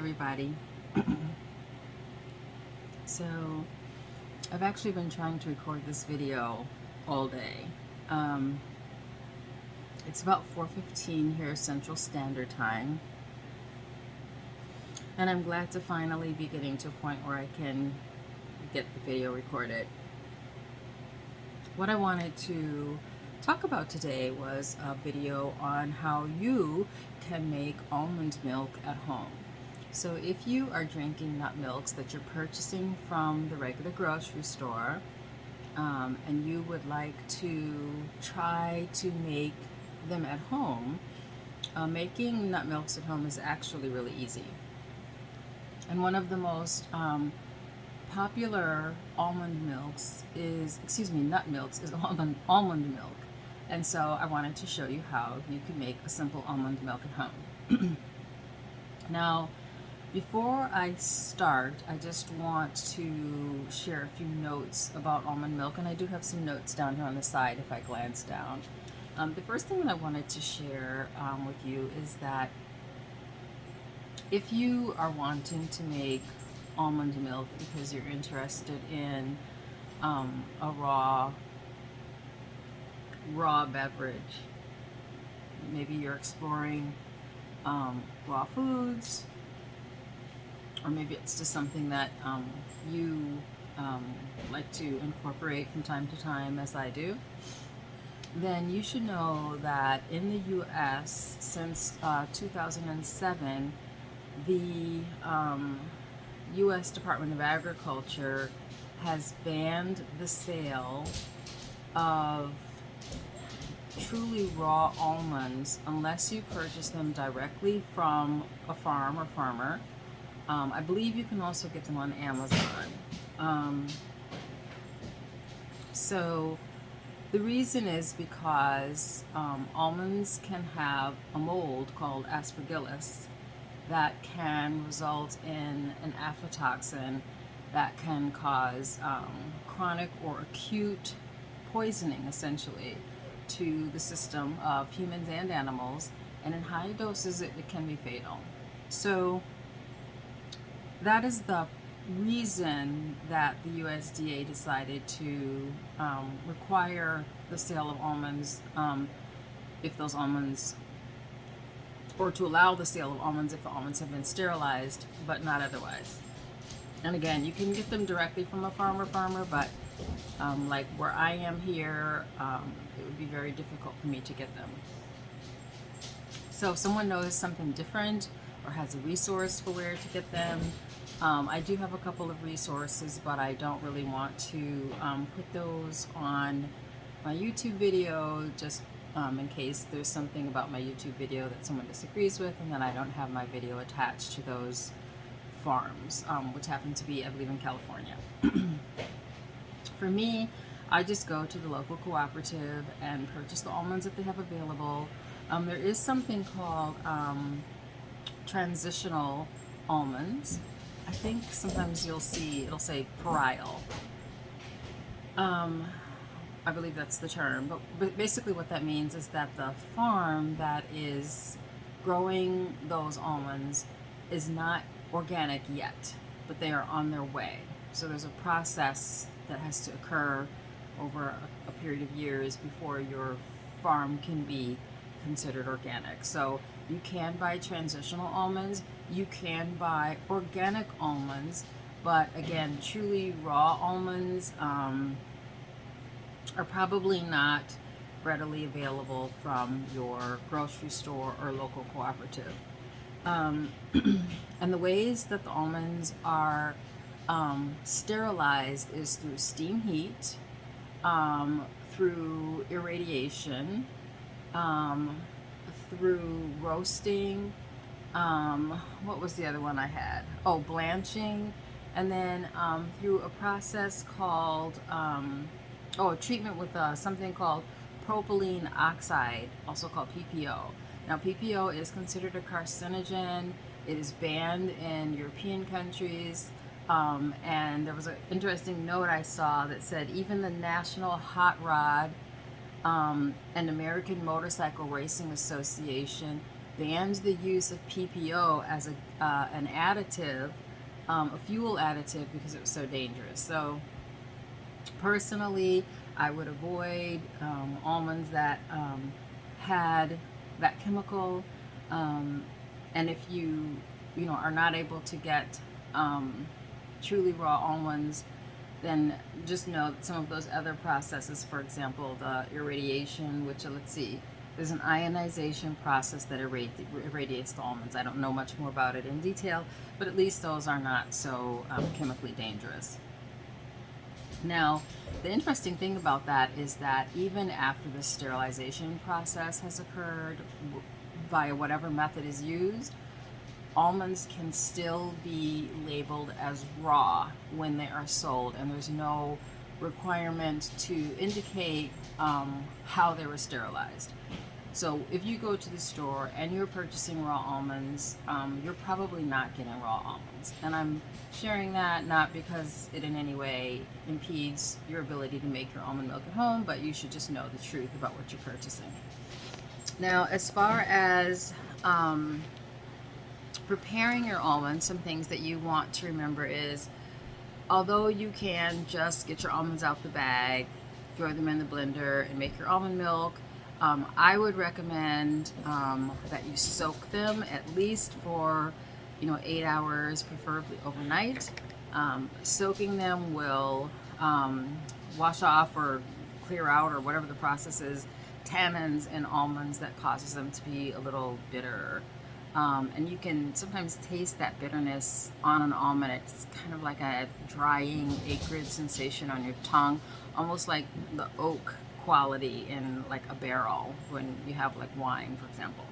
everybody. So I've actually been trying to record this video all day. It's about 4:15 here Central Standard Time, and I'm glad to finally be getting to a point where I can get the video recorded. What I wanted to talk about today was a video on how you can make almond milk at home. So if you are drinking nut milks that you're purchasing from the regular grocery store, and you would like to try to make them at home, making nut milks at home is actually really easy. And one of the most popular nut milks is almond milk. And so I wanted to show you how you can make a simple almond milk at home. Now, before I start, I just want to share a few notes about almond milk, and I do have some notes down here on the side if I glance down. The first thing that I wanted to share with you is that if you are wanting to make almond milk because you're interested in a raw beverage, maybe you're exploring raw foods, or maybe it's just something that you like to incorporate from time to time, as I do, then you should know that in the US since 2007, the US Department of Agriculture has banned the sale of truly raw almonds unless you purchase them directly from a farm or farmer. I believe you can also get them on Amazon. So the reason is because almonds can have a mold called aspergillus that can result in an aflatoxin that can cause chronic or acute poisoning, essentially, to the system of humans and animals, and in high doses it can be fatal. So that is the reason that the USDA decided to require the sale of almonds if those almonds, or to allow the sale of almonds if the almonds have been sterilized, but not otherwise. And again, you can get them directly from a farmer, but like where I am here, it would be very difficult for me to get them. So if someone knows something different or has a resource for where to get them, I do have a couple of resources, but I don't really want to put those on my YouTube video, just in case there's something about my YouTube video that someone disagrees with, and then I don't have my video attached to those farms, which happen to be, I believe, in California. For me, I just go to the local cooperative and purchase the almonds that they have available. There is something called transitional almonds. I think sometimes you'll see, it'll say perennial. I believe that's the term, but basically what that means is that the farm that is growing those almonds is not organic yet, but they are on their way. So there's a process that has to occur over a period of years before your farm can be considered organic. So you can buy transitional almonds, you can buy organic almonds, but again, truly raw almonds are probably not readily available from your grocery store or local cooperative. And the ways that the almonds are sterilized is through steam heat, through irradiation, through roasting, what was the other one I had? Oh, blanching, and then through a process called, a treatment with something called propylene oxide, also called PPO. Now, PPO is considered a carcinogen. It is banned in European countries. And there was an interesting note I saw that said even the National Hot Rod and American Motorcycle Racing Association banned the use of PPO as an additive, a fuel additive, because it was so dangerous. So personally, I would avoid almonds that had that chemical. And if you know, are not able to get truly raw almonds, then just know that some of those other processes, for example, the irradiation, which, let's see, there's an ionization process that irradiates the almonds. I don't know much more about it in detail, but at least those are not so chemically dangerous. Now, the interesting thing about that is that even after the sterilization process has occurred, via whatever method is used, almonds can still be labeled as raw when they are sold, and there's no requirement to indicate how they were sterilized. So if you go to the store and you're purchasing raw almonds, you're probably not getting raw almonds. And I'm sharing that not because it in any way impedes your ability to make your almond milk at home, but you should just know the truth about what you're purchasing. Now, as far as preparing your almonds, some things that you want to remember is, although you can just get your almonds out the bag, throw them in the blender, and make your almond milk, I would recommend that you soak them at least for 8 hours, preferably overnight. Soaking them will wash off or clear out, or whatever the process is, tannins in almonds that causes them to be a little bitter. And you can sometimes taste that bitterness on an almond. It's kind of like a drying, acrid sensation on your tongue, almost like the oak quality in like a barrel when you have like wine, for example,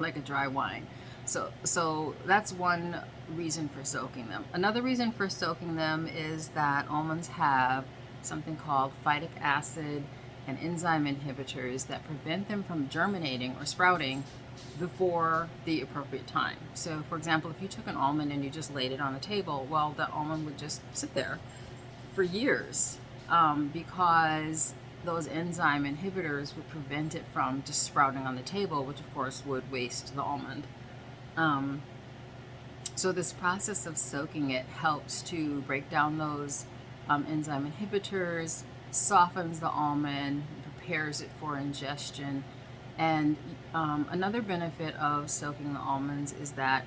like a dry wine. So that's one reason for soaking them. Another reason for soaking them is that almonds have something called phytic acid and enzyme inhibitors that prevent them from germinating or sprouting before the appropriate time. So for example, if you took an almond and you just laid it on the table, well, that almond would just sit there for years, because those enzyme inhibitors would prevent it from just sprouting on the table, which of course would waste the almond. So this process of soaking it helps to break down those enzyme inhibitors, softens the almond, prepares it for ingestion. And another benefit of soaking the almonds is that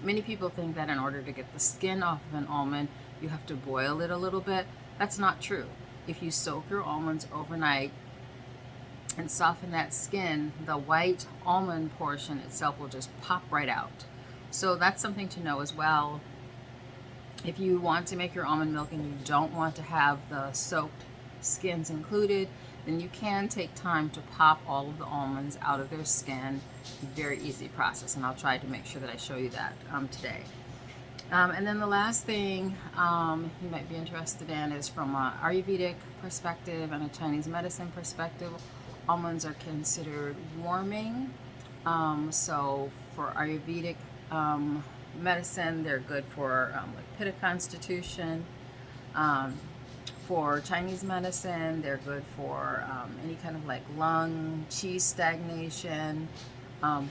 many people think that in order to get the skin off of an almond, you have to boil it a little bit. That's not true. If you soak your almonds overnight and soften that skin, the white almond portion itself will just pop right out. So that's something to know as well. If you want to make your almond milk and you don't want to have the soaked skins included, then you can take time to pop all of the almonds out of their skin. Very easy process, and I'll try to make sure that I show you that today. And then the last thing you might be interested in is from an Ayurvedic perspective and a Chinese medicine perspective. Almonds are considered warming. So for Ayurvedic medicine, they're good for like pitta constitution. For Chinese medicine, they're good for any kind of like lung, qi stagnation,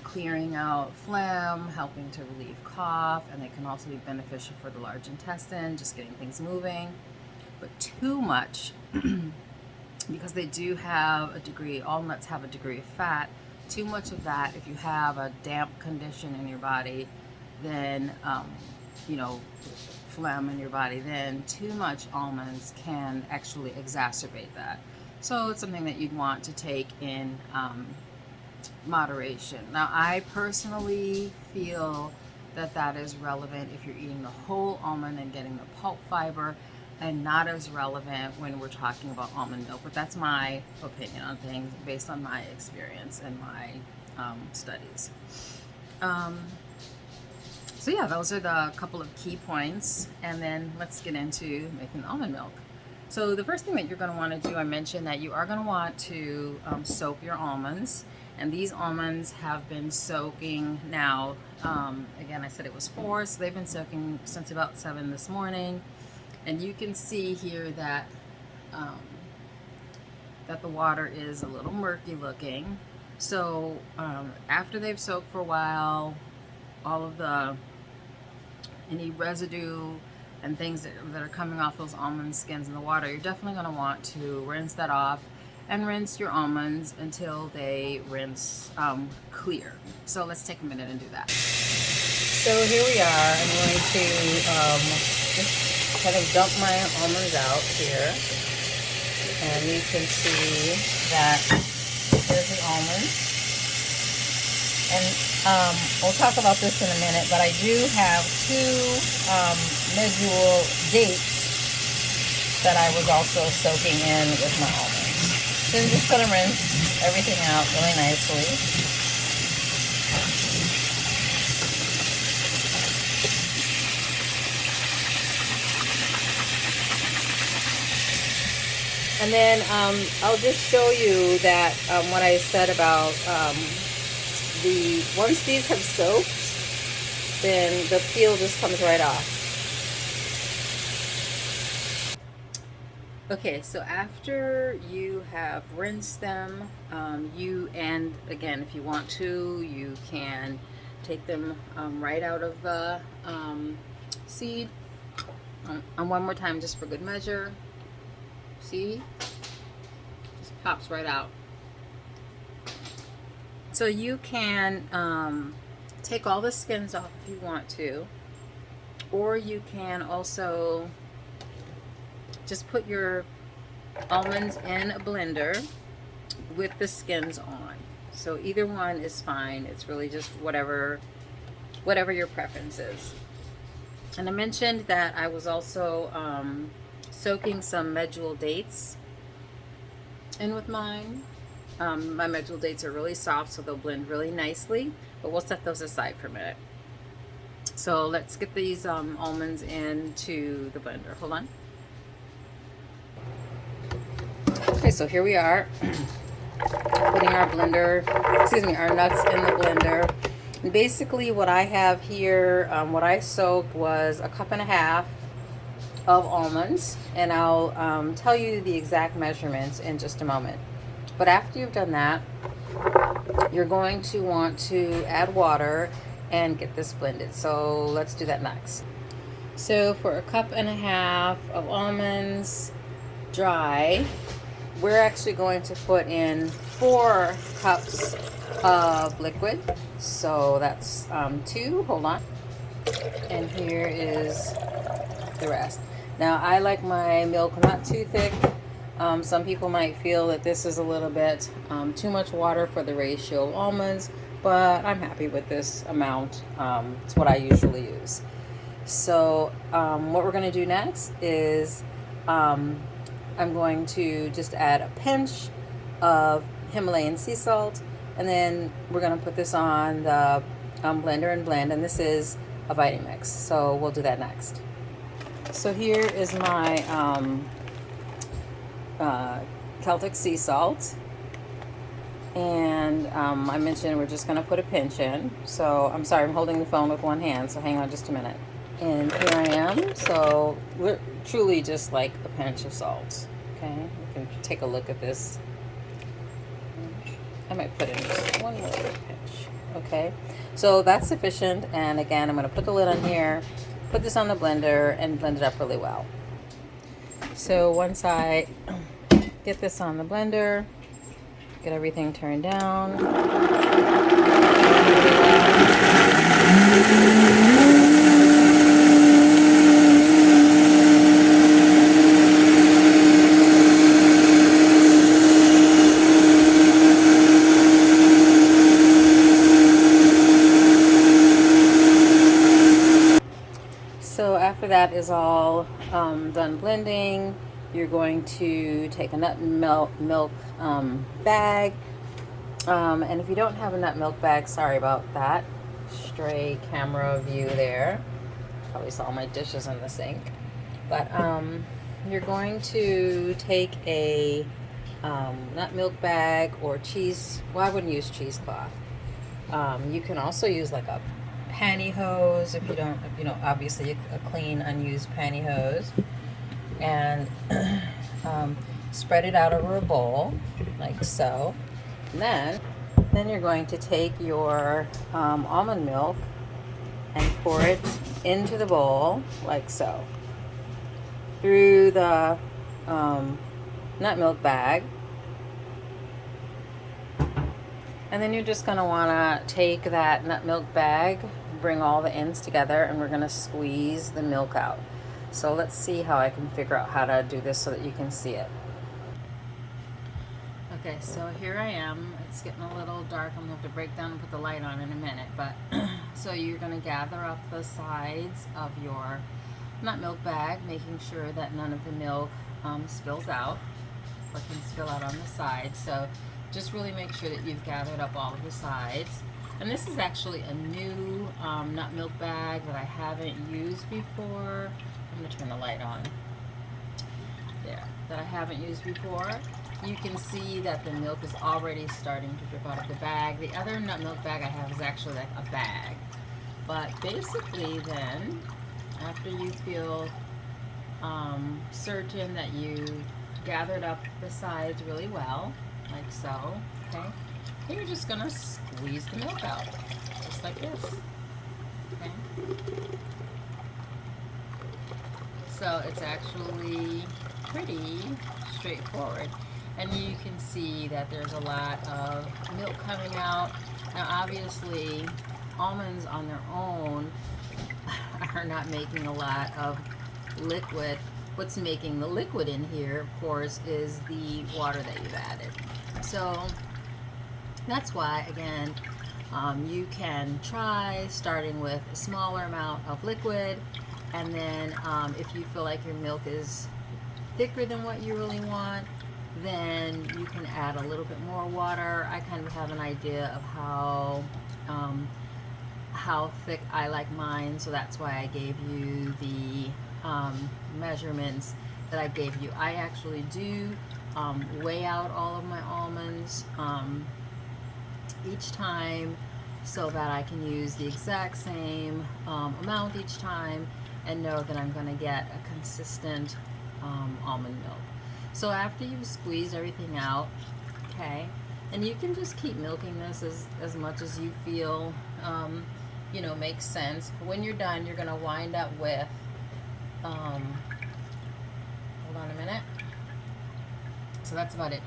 clearing out phlegm, helping to relieve cough, and they can also be beneficial for the large intestine, just getting things moving. But too much, because they do have a degree, all nuts have a degree of fat, too much of that, if you have a damp condition in your body, then, phlegm in your body, then too much almonds can actually exacerbate that. So it's something that you'd want to take in moderation. Now, I personally feel that that is relevant if you're eating the whole almond and getting the pulp fiber, and not as relevant when we're talking about almond milk. But that's my opinion on things based on my experience and my studies. So yeah, those are the couple of key points, and then let's get into making almond milk. So the first thing that you're going to want to do, I mentioned that you are going to want to soak your almonds, and these almonds have been soaking now, again I said it was 4, so they've been soaking since about 7 this morning, and you can see here that that the water is a little murky looking. So after they've soaked for a while, all of any residue and things that are coming off those almond skins in the water, you're definitely going to want to rinse that off and rinse your almonds until they rinse clear. So let's take a minute and do that. So here we are. I'm going to just kind of dump my almonds out here. And you can see that here's the almonds. And we'll talk about this in a minute, but I do have two Medjool dates that I was also soaking in with my almonds. So I'm just going to rinse everything out really nicely. And then I'll just show you that what I said about once these have soaked, then the peel just comes right off. Okay, so after you have rinsed them, and again, if you want to, you can take them right out of the seed. And one more time, just for good measure. See? Just pops right out. So you can take all the skins off if you want to, or you can also just put your almonds in a blender with the skins on. So either one is fine. It's really just whatever your preference is. And I mentioned that I was also soaking some Medjool dates in with mine. My Medjool dates are really soft, so they'll blend really nicely, but we'll set those aside for a minute. So let's get these almonds into the blender. Hold on. Okay, so here we are putting our nuts in the blender. And basically what I have here, what I soaked was 1.5 cups of almonds, and I'll tell you the exact measurements in just a moment. But after you've done that, you're going to want to add water and get this blended. So let's do that next. So for 1.5 cups of almonds dry, we're actually going to put in 4 cups of liquid. So that's 2, hold on. And here is the rest. Now I like my milk not too thick. Some people might feel that this is a little bit too much water for the ratio of almonds, but I'm happy with this amount. It's what I usually use. So what we're going to do next is I'm going to just add a pinch of Himalayan sea salt, and then we're going to put this on the blender and blend, and this is a Vitamix, so we'll do that next. So here is my Celtic sea salt, and I mentioned we're just going to put a pinch in. So I'm sorry, I'm holding the phone with one hand, so hang on just a minute. And here I am. So we're truly just like a pinch of salt. Okay, you can take a look at this. I might put in just one little pinch. Okay, so that's sufficient. And again, I'm going to put the lid on here, put this on the blender, and blend it up really well. So once I get this on the blender, get everything turned down. So after that is all done blending, you're going to take a Nutmilk bag. And if you don't have a Nutmilk bag, sorry about that. Stray camera view there. Probably saw my dishes in the sink. But you're going to take a Nutmilk bag or cheese. Well, I wouldn't use cheesecloth. You can also use like a pantyhose if you don't, obviously a clean unused pantyhose, and spread it out over a bowl like so. And Then you're going to take your almond milk and pour it into the bowl like so through the nut milk bag. And then you're just going to want to take that nut milk bag, bring all the ends together, and we're going to squeeze the milk out. So let's see how I can figure out how to do this so that you can see it. Okay, so here I am. It's getting a little dark. I'm going to have to break down and put the light on in a minute. But so you're going to gather up the sides of your nut milk bag, making sure that none of the milk spills out or can spill out on the sides. So just really make sure that you've gathered up all of the sides. And this is actually a new nut milk bag that I haven't used before. I'm going to turn the light on. There, that I haven't used before. You can see that the milk is already starting to drip out of the bag. The other nut milk bag I have is actually like a bag. But basically then, after you feel certain that you gathered up the sides really well, like so, okay, then you're just going to squeeze the milk out, just like this, okay. So it's actually pretty straightforward. And you can see that there's a lot of milk coming out. Now obviously, almonds on their own are not making a lot of liquid. What's making the liquid in here, of course, is the water that you've added. So that's why, again, you can try starting with a smaller amount of liquid, and then if you feel like your milk is thicker than what you really want, then you can add a little bit more water. I kind of have an idea of how thick I like mine, so that's why I gave you the measurements that I gave you. I actually do weigh out all of my almonds each time so that I can use the exact same amount each time and know that I'm going to get a consistent almond milk. So after you've squeezed everything out, okay, and you can just keep milking this as much as you feel you know, makes sense. When you're done, you're going to wind up with hold on a minute. So that's about it.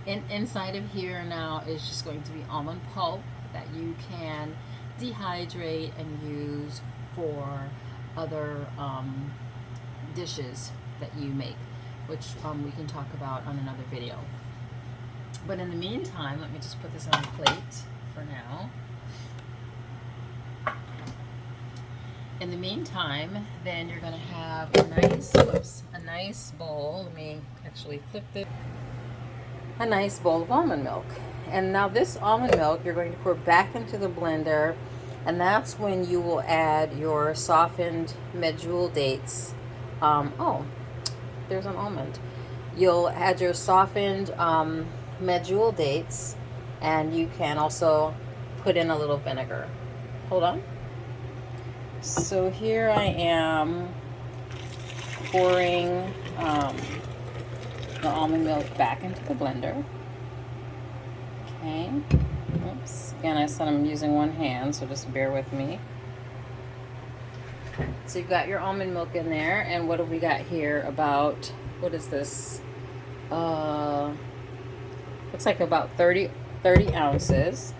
Inside of here now is just going to be almond pulp that you can dehydrate and use for other dishes that you make, which we can talk about on another video. But in the meantime, let me just put this on a plate for now. In the meantime, then you're going to have a nice bowl. Let me actually flip this. A nice bowl of almond milk. And now this almond milk you're going to pour back into the blender, and that's when you will add your softened Medjool dates. Oh, there's an almond. You'll add your softened Medjool dates, and you can also put in a little vinegar. Hold on. So here I am pouring the almond milk back into the blender. Okay. Oops. Again, I said I'm using one hand, so just bear with me. So you've got your almond milk in there, and what have we got here? About, what is this? Looks like about 30 ounces.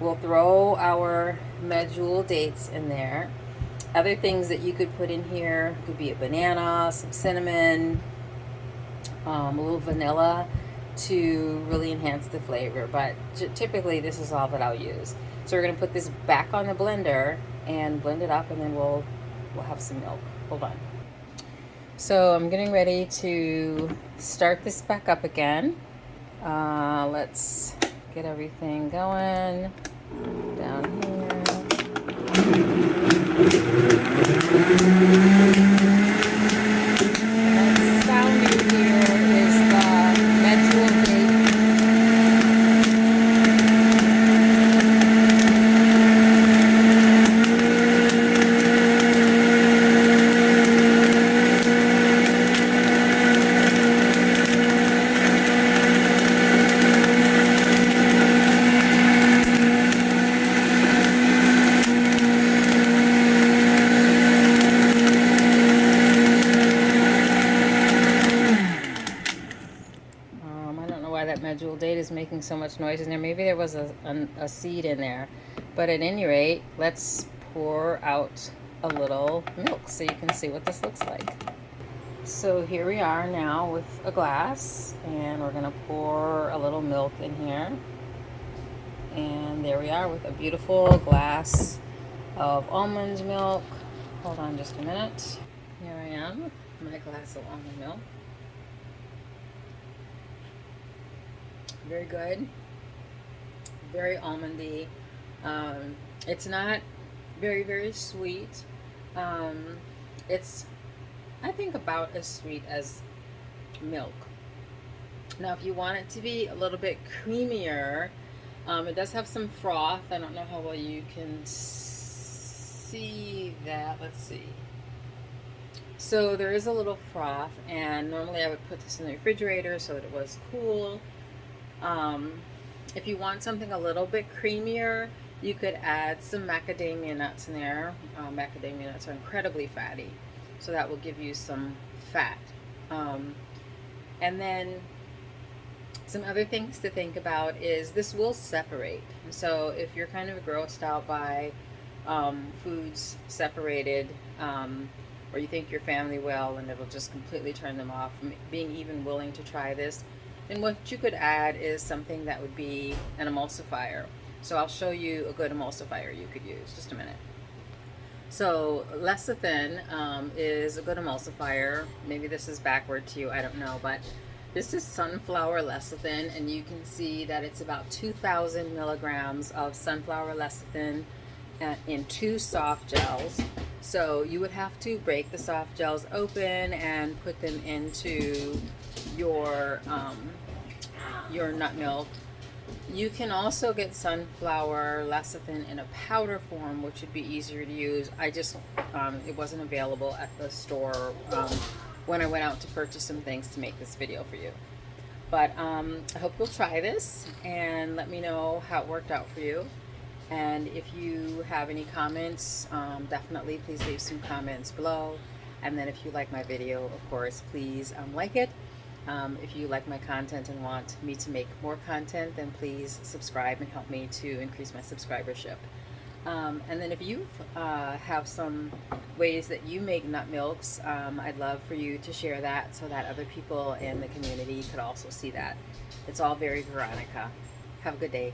We'll throw our Medjool dates in there. Other things that you could put in here could be a banana, some cinnamon, a little vanilla to really enhance the flavor, but typically this is all that I'll use. So we're going to put this back on the blender and blend it up, and then we'll have some milk. Hold on. So I'm getting ready to start this back up again. Let's get everything going down here. That sounding here is the Medjool date. making so much noise in there. Maybe there was a seed in there. But at any rate, let's pour out a little milk so you can see what this looks like. So here we are now with a glass, and we're going to pour a little milk in here. And there we are with a beautiful glass of almond milk. Hold on just a minute. Here I am with my glass of almond milk. Very good. Very almondy. It's not very, very sweet. It's, I think, about as sweet as milk. Now, if you want it to be a little bit creamier, it does have some froth. I don't know how well you can see that. Let's see. So there is a little froth, and normally I would put this in the refrigerator so that it was cool. If you want something a little bit creamier, you could add some macadamia nuts in there. Macadamia nuts are incredibly fatty, so that will give you some fat. And then some other things to think about is this will separate. So if you're kind of grossed out by foods separated, or you think your family will and it'll just completely turn them off from being even willing to try this, then what you could add is something that would be an emulsifier. So I'll show you a good emulsifier you could use. Just a minute. So lecithin is a good emulsifier. Maybe this is backward to you, I don't know, but this is sunflower lecithin, and you can see that it's about 2,000 milligrams of sunflower lecithin in 2 soft gels. So you would have to break the soft gels open and put them into your nut milk. You can also get sunflower lecithin in a powder form, which would be easier to use. I just it wasn't available at the store when I went out to purchase some things to make this video for you. But I hope you'll try this and let me know how it worked out for you. And if you have any comments, definitely please leave some comments below. And then if you like my video, of course, please like it. If you like my content and want me to make more content, then please subscribe and help me to increase my subscribership. And then if you have some ways that you make nut milks, I'd love for you to share that so that other people in the community could also see that. It's all very Veronica. Have a good day.